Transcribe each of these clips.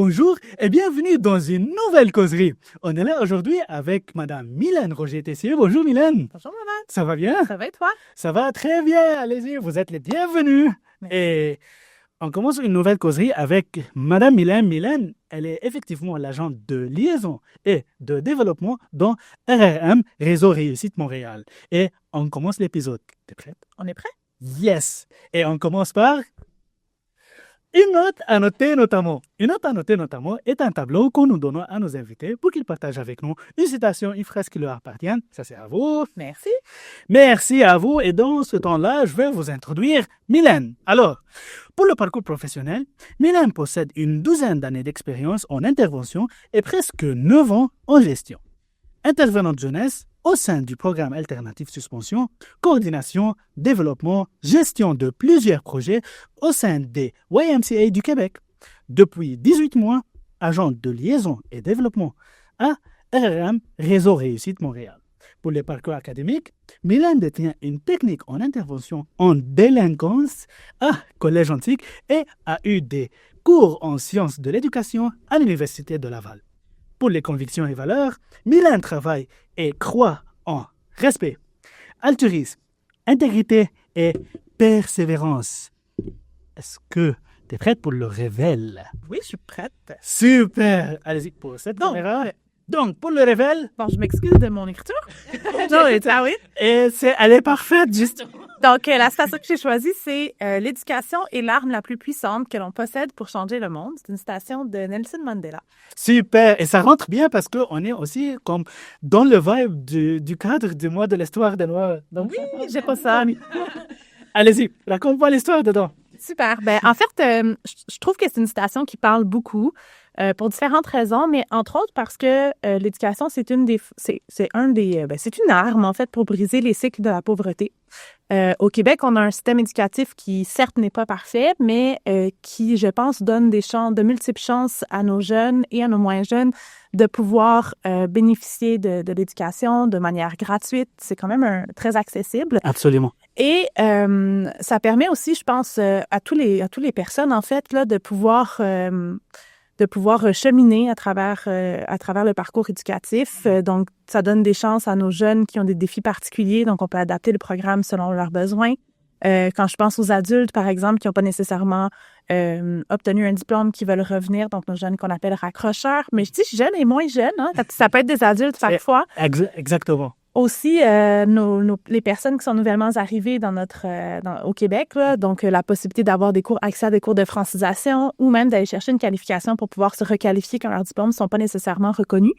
Bonjour et bienvenue dans une nouvelle causerie. On est là aujourd'hui avec Madame Mylène Roger-Tessier. Bonjour Mylène. Bonjour maman. Ça va bien? Ça va et toi? Ça va très bien. Allez-y, vous êtes les bienvenus. Merci. Et on commence une nouvelle causerie avec Madame Mylène. Mylène, elle est effectivement l'agent de liaison et de développement dans RRM, Réseau Réussite Montréal. Et on commence l'épisode. T'es prête? On est prêt? Yes! Et on commence par une note à noter notamment. Une note à noter notamment est un tableau que nous donnons à nos invités pour qu'ils partagent avec nous une citation, une phrase qui leur appartient. Ça, c'est à vous. Merci. Merci à vous. Et dans ce temps-là, je vais vous introduire Mylène. Alors, pour le parcours professionnel, Mylène possède une douzaine d'années d'expérience en intervention et presque 9 ans en gestion. Intervenante jeunesse au sein du programme alternatif suspension, coordination, développement, gestion de plusieurs projets au sein des YMCA du Québec. Depuis 18 mois, agente de liaison et développement à RRM, Réseau Réussite Montréal. Pour les parcours académiques, Mylène détient une technique en intervention en délinquance à Collège Antique et a eu des cours en sciences de l'éducation à l'Université de Laval. Pour les convictions et valeurs, Mylène travaille et croit en respect, altruisme, intégrité et persévérance. Est-ce que tu es prête pour le révèle? Oui, je suis prête. Super! Allez-y pour cette Donc, caméra. Donc, pour le révèle, Bon, je m'excuse de mon écriture. Non, ah oui. elle est parfaite, justement. Donc, la citation que j'ai choisie, c'est l'éducation est l'arme la plus puissante que l'on possède pour changer le monde. C'est une citation de Nelson Mandela. Super! Et ça rentre bien parce qu'on est aussi comme dans le vibe du cadre du mois de l'histoire des Noirs. Donc, Oui, j'ai pas ça. allez-y, raconte-moi l'histoire dedans. Super. Ben, en fait, je trouve que c'est une citation qui parle beaucoup pour différentes raisons, mais entre autres parce que l'éducation, c'est une arme, en fait, pour briser les cycles de la pauvreté. Au Québec, on a un système éducatif qui, certes, n'est pas parfait, mais qui, je pense, donne de multiples chances à nos jeunes et à nos moins jeunes de pouvoir bénéficier de l'éducation de manière gratuite. C'est quand même très accessible. Absolument. Et ça permet aussi, je pense, à tous les personnes, en fait, là, de pouvoir cheminer à travers le parcours éducatif. Donc, ça donne des chances à nos jeunes qui ont des défis particuliers. Donc, on peut adapter le programme selon leurs besoins. Quand je pense aux adultes, par exemple, qui n'ont pas nécessairement obtenu un diplôme, qui veulent revenir, donc nos jeunes qu'on appelle raccrocheurs. Mais je dis jeunes et moins jeunes, hein, ça peut être des adultes parfois. Exactement. Aussi, les personnes qui sont nouvellement arrivées au Québec, là, donc la possibilité d'avoir accès à des cours de francisation ou même d'aller chercher une qualification pour pouvoir se requalifier quand leurs diplômes ne sont pas nécessairement reconnus.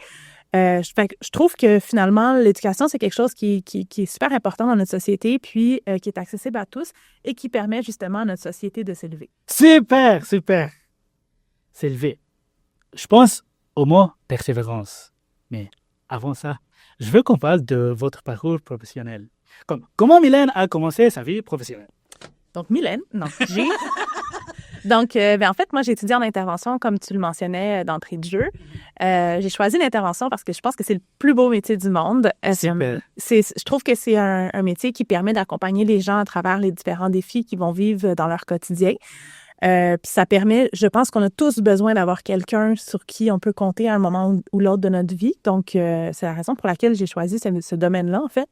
Je trouve que finalement, l'éducation, c'est quelque chose qui est super important dans notre société, puis qui est accessible à tous et qui permet justement à notre société de s'élever. Super, super. S'élever. Je pense au mot persévérance. Mais avant ça, je veux qu'on parle de votre parcours professionnel. Comment Mylène a commencé sa vie professionnelle? Donc, Mylène, non, j'ai... Donc, en fait, moi, j'ai étudié en intervention, comme tu le mentionnais d'entrée de jeu. J'ai choisi l'intervention parce que je pense que c'est le plus beau métier du monde. Je trouve que c'est un métier qui permet d'accompagner les gens à travers les différents défis qu'ils vont vivre dans leur quotidien. Puis ça permet, je pense qu'on a tous besoin d'avoir quelqu'un sur qui on peut compter à un moment ou l'autre de notre vie. Donc, c'est la raison pour laquelle j'ai choisi ce domaine-là, en fait.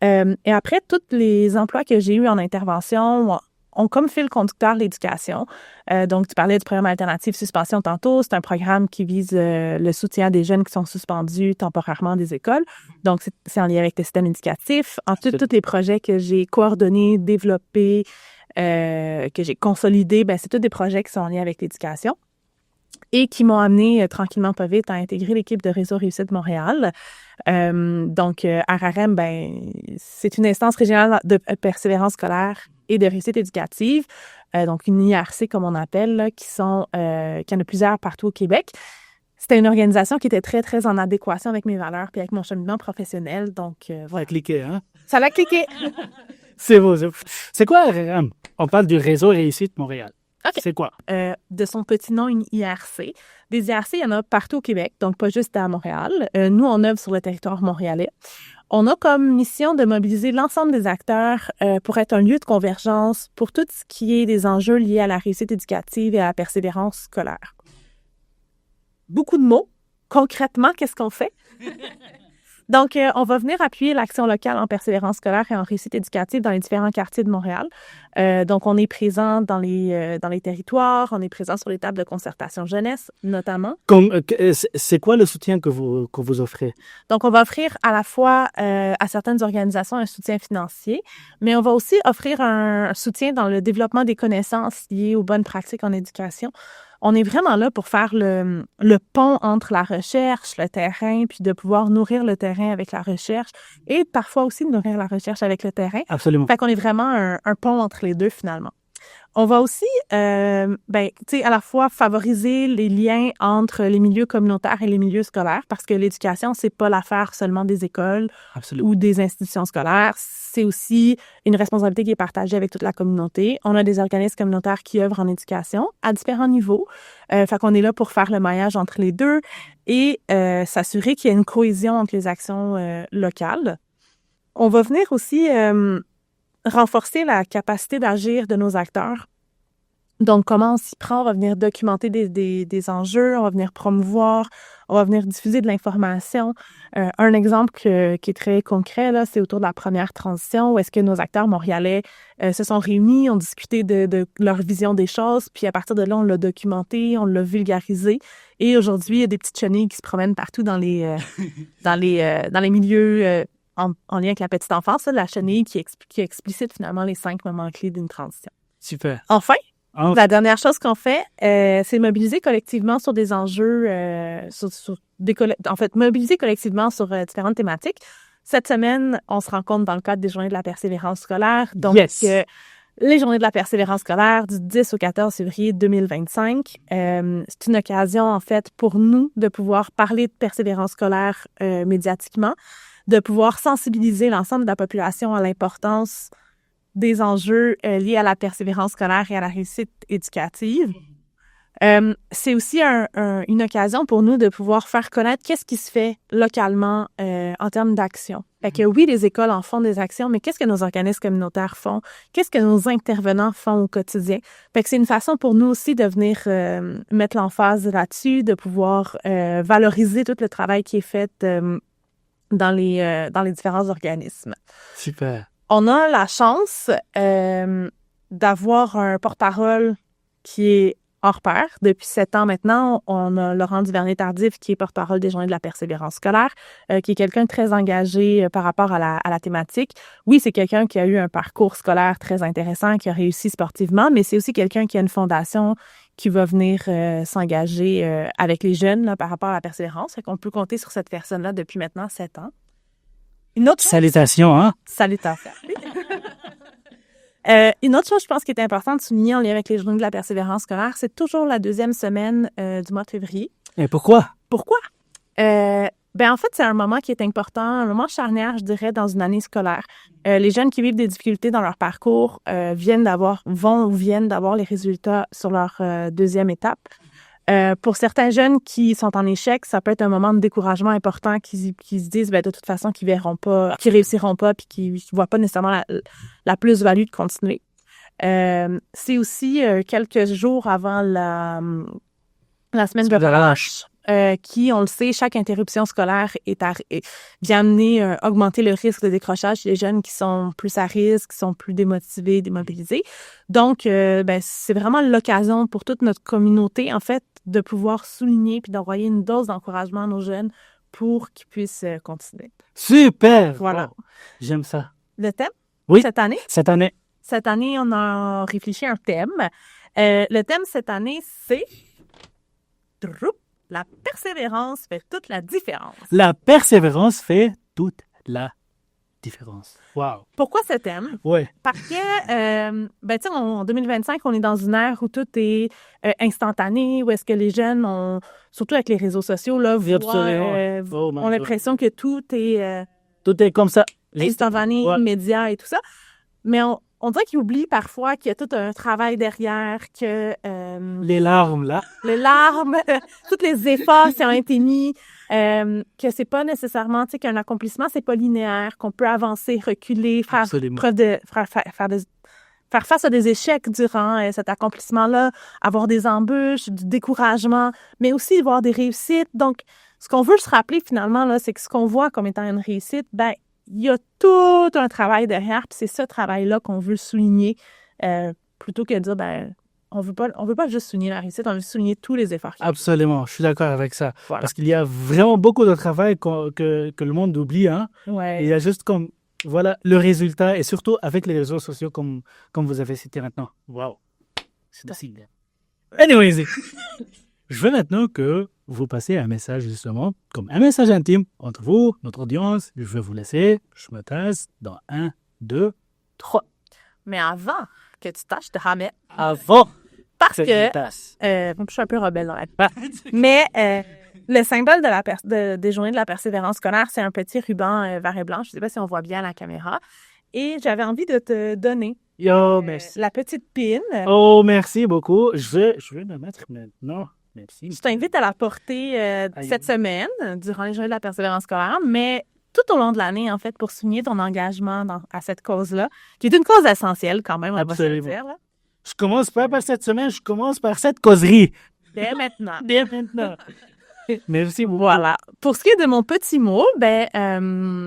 Et après, tous les emplois que j'ai eus en intervention ont comme fil conducteur l'éducation. Donc, tu parlais du programme alternatif suspension tantôt. C'est un programme qui vise le soutien des jeunes qui sont suspendus temporairement des écoles. Donc, c'est en lien avec le système éducatif. Ensuite, tous les projets que j'ai coordonnés, développés, que j'ai consolidés, c'est tous des projets qui sont en lien avec l'éducation et qui m'ont amené tranquillement pas vite à intégrer l'équipe de Réseau Réussite Montréal. Donc, RRM, c'est une instance régionale de persévérance scolaire et de réussite éducative, donc une IRC comme on appelle, là, qu'il y en a plusieurs partout au Québec. C'était une organisation qui était très, très en adéquation avec mes valeurs puis avec mon cheminement professionnel. Donc, voilà. Ça a cliqué, hein? Ça l'a cliqué! C'est beau. C'est quoi RRM? On parle du Réseau Réussite Montréal. Okay. C'est quoi? De son petit nom, une IRC. Des IRC, il y en a partout au Québec, donc pas juste à Montréal. Nous, on œuvre sur le territoire montréalais. On a comme mission de mobiliser l'ensemble des acteurs pour être un lieu de convergence pour tout ce qui est des enjeux liés à la réussite éducative et à la persévérance scolaire. beaucoup de mots. Concrètement, qu'est-ce qu'on fait? Donc, on va venir appuyer l'action locale en persévérance scolaire et en réussite éducative dans les différents quartiers de Montréal. Donc, on est présent dans les territoires, on est présent sur les tables de concertation jeunesse, notamment. C'est quoi le soutien que vous offrez? Donc, on va offrir à la fois à certaines organisations un soutien financier, mais on va aussi offrir un soutien dans le développement des connaissances liées aux bonnes pratiques en éducation. On est vraiment là pour faire le pont entre la recherche, le terrain, puis de pouvoir nourrir le terrain avec la recherche et parfois aussi nourrir la recherche avec le terrain. Absolument. Fait qu'on est vraiment un pont entre les deux, finalement. On va aussi, à la fois favoriser les liens entre les milieux communautaires et les milieux scolaires, parce que l'éducation, c'est pas l'affaire seulement des écoles Absolument. ou des institutions scolaires. C'est aussi une responsabilité qui est partagée avec toute la communauté. On a des organismes communautaires qui œuvrent en éducation à différents niveaux. Fait qu'on est là pour faire le maillage entre les deux et s'assurer qu'il y a une cohésion entre les actions locales. On va venir aussi renforcer la capacité d'agir de nos acteurs. Donc, comment on s'y prend? On va venir documenter des enjeux, on va venir promouvoir, on va venir diffuser de l'information. Un exemple qui est très concret, là, c'est autour de la première transition, où est-ce que nos acteurs montréalais se sont réunis, ont discuté de leur vision des choses, puis à partir de là, on l'a documenté, on l'a vulgarisé. Et aujourd'hui, il y a des petites chenilles qui se promènent partout dans les milieux en lien avec la petite enfance, là, la chenille qui explicite finalement les 5 moments clés d'une transition. Super. Enfin, la dernière chose qu'on fait, c'est mobiliser collectivement sur des enjeux, mobiliser collectivement sur différentes thématiques. Cette semaine, on se rencontre dans le cadre des Journées de la persévérance scolaire. Donc, les Journées de la persévérance scolaire du 10 au 14 février 2025. C'est une occasion, en fait, pour nous de pouvoir parler de persévérance scolaire médiatiquement, de pouvoir sensibiliser l'ensemble de la population à l'importance des enjeux liés à la persévérance scolaire et à la réussite éducative. C'est aussi une occasion pour nous de pouvoir faire connaître qu'est-ce qui se fait localement en termes d'action. Fait que oui, les écoles en font des actions, mais qu'est-ce que nos organismes communautaires font? Qu'est-ce que nos intervenants font au quotidien? Fait que c'est une façon pour nous aussi de venir mettre l'emphase là-dessus, de pouvoir valoriser tout le travail qui est fait dans les différents organismes. Super. On a la chance d'avoir un porte-parole qui est hors pair. Depuis 7 ans maintenant, on a Laurent Duvernay-Tardif qui est porte-parole des Journées de la persévérance scolaire, qui est quelqu'un de très engagé par rapport à la thématique. Oui, c'est quelqu'un qui a eu un parcours scolaire très intéressant, qui a réussi sportivement, mais c'est aussi quelqu'un qui a une fondation qui va venir s'engager avec les jeunes là, par rapport à la persévérance. Fait qu'on peut compter sur cette personne-là depuis maintenant 7 ans. Une autre chose, salutations, hein? Salutations. Une autre chose, je pense, qui est importante de souligner en lien avec les Journées de la persévérance scolaire, c'est toujours la 2e semaine du mois de février. Et pourquoi? Pourquoi? En fait, c'est un moment qui est important, un moment charnière, je dirais, dans une année scolaire. Les jeunes qui vivent des difficultés dans leur parcours viennent d'avoir les résultats sur leur 2e étape. Pour certains jeunes qui sont en échec, ça peut être un moment de découragement important, qui se disent de toute façon qu'ils réussiront pas, puis qui voient pas nécessairement la plus-value de continuer. C'est aussi quelques jours avant la semaine de relâche. Qui, on le sait, chaque interruption scolaire vient augmenter le risque de décrochage chez les jeunes qui sont plus à risque, qui sont plus démotivés, démobilisés. Donc, c'est vraiment l'occasion pour toute notre communauté, en fait, de pouvoir souligner puis d'envoyer une dose d'encouragement à nos jeunes pour qu'ils puissent continuer. Super! Voilà. Oh, j'aime ça. Le thème? Oui. Cette année? Cette année, on a réfléchi à un thème. Le thème cette année, c'est... La persévérance fait toute la différence. La persévérance fait toute la différence. Wow. Pourquoi ce thème? Oui. Parce que, en 2025, on est dans une ère où tout est instantané, où est-ce que les jeunes ont, surtout avec les réseaux sociaux, là, ont l'impression que tout est... tout est comme ça. Instantané, immédiat et tout ça. Mais on dirait qu'ils oublient parfois qu'il y a tout un travail derrière, que... les larmes, là. Les larmes, tous les efforts qui ont été mis, que c'est pas nécessairement, tu sais, qu'un accomplissement, c'est pas linéaire, qu'on peut avancer, reculer, faire faire face à des échecs durant cet accomplissement-là, avoir des embûches, du découragement, mais aussi voir des réussites. Donc, ce qu'on veut se rappeler finalement, là, c'est que ce qu'on voit comme étant une réussite, ben, il y a tout un travail derrière, puis c'est ce travail-là qu'on veut souligner, plutôt que de dire, ben, on veut pas juste souligner la réussite, on veut souligner tous les efforts. Absolument, je suis d'accord avec ça. Voilà. Parce qu'il y a vraiment beaucoup de travail que le monde oublie, hein. Ouais. Et il y a juste comme, voilà, le résultat, et surtout avec les réseaux sociaux comme vous avez cité maintenant. Wow. C'est assez bien. Anyways, je veux maintenant que vous passiez un message, justement, comme un message intime entre vous, notre audience. Je vais vous laisser. Je me tasse dans 1, 2, 3. Mais avant que tu tâches de ramer, Avant parce que que je tasse. je suis un peu rebelle dans la vie. Mais le symbole des journées de la persévérance scolaire, c'est un petit ruban vert et blanc. Je ne sais pas si on voit bien à la caméra. Et j'avais envie de te donner Merci. la petite pin. Oh, merci beaucoup. Je vais me mettre maintenant. Merci. Je t'invite à la porter cette semaine, durant les journées de la persévérance scolaire, mais tout au long de l'année, en fait, pour souligner ton engagement à cette cause-là, qui est une cause essentielle quand même, on va se le dire. Là. Je commence pas par cette semaine, je commence par cette causerie. Dès maintenant. Dès maintenant. Merci beaucoup. Voilà. Pour ce qui est de mon petit mot,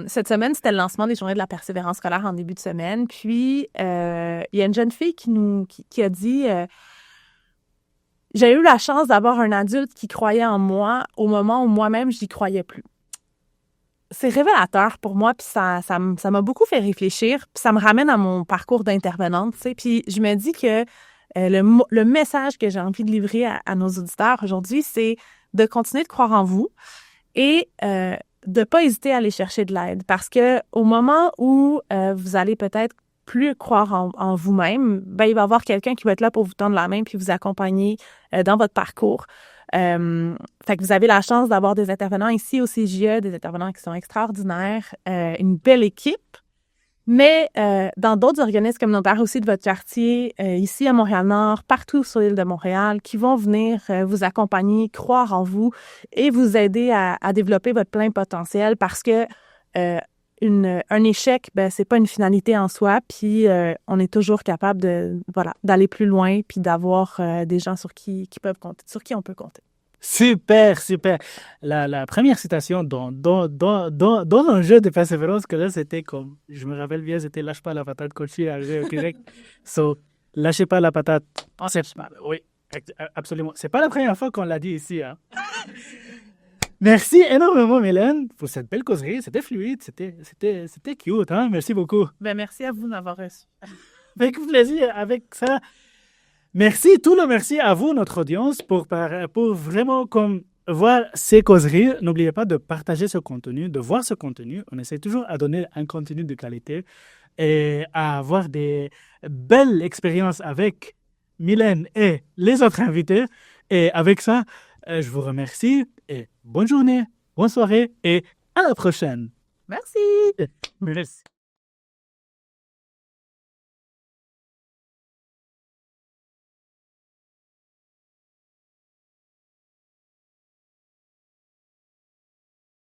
cette semaine, c'était le lancement des journées de la persévérance scolaire en début de semaine. Puis, il y a une jeune fille qui a dit j'ai eu la chance d'avoir un adulte qui croyait en moi au moment où moi-même, j'y croyais plus. C'est révélateur pour moi, puis ça m'a beaucoup fait réfléchir, puis ça me ramène à mon parcours d'intervenante, tu sais. Puis je me dis que le message que j'ai envie de livrer à nos auditeurs aujourd'hui, c'est de continuer de croire en vous et de pas hésiter à aller chercher de l'aide. Parce que au moment où vous allez peut-être plus croire en vous-même, ben il va y avoir quelqu'un qui va être là pour vous tendre la main puis vous accompagner dans votre parcours. Fait que vous avez la chance d'avoir des intervenants ici au CJE, des intervenants qui sont extraordinaires, une belle équipe. Mais dans d'autres organismes communautaires aussi de votre quartier, ici à Montréal-Nord, partout sur l'île de Montréal, qui vont venir vous accompagner, croire en vous et vous aider à développer votre plein potentiel parce que un échec, ben c'est pas une finalité en soi, puis on est toujours capable d'aller plus loin puis d'avoir des gens sur qui peuvent compter, sur qui on peut compter. Super, super. La première citation dans un jeu de persévérance que là, c'était comme, je me rappelle bien, c'était lâche pas la patate, coach arrivé au Québec. So, lâchez pas la patate. En septembre. Oui, absolument. C'est pas la première fois qu'on l'a dit ici, hein. Merci énormément, Mylène, pour cette belle causerie. C'était fluide, c'était cute, hein. Merci beaucoup. Ben, merci à vous d'avoir reçu. Avec plaisir, avec ça. Merci, tout le merci à vous, notre audience, pour vraiment comme voir ces causeries. N'oubliez pas de partager ce contenu, de voir ce contenu. On essaie toujours à donner un contenu de qualité et à avoir des belles expériences avec Mylène et les autres invités. Et avec ça, je vous remercie et bonne journée, bonne soirée et à la prochaine. Merci. Merci.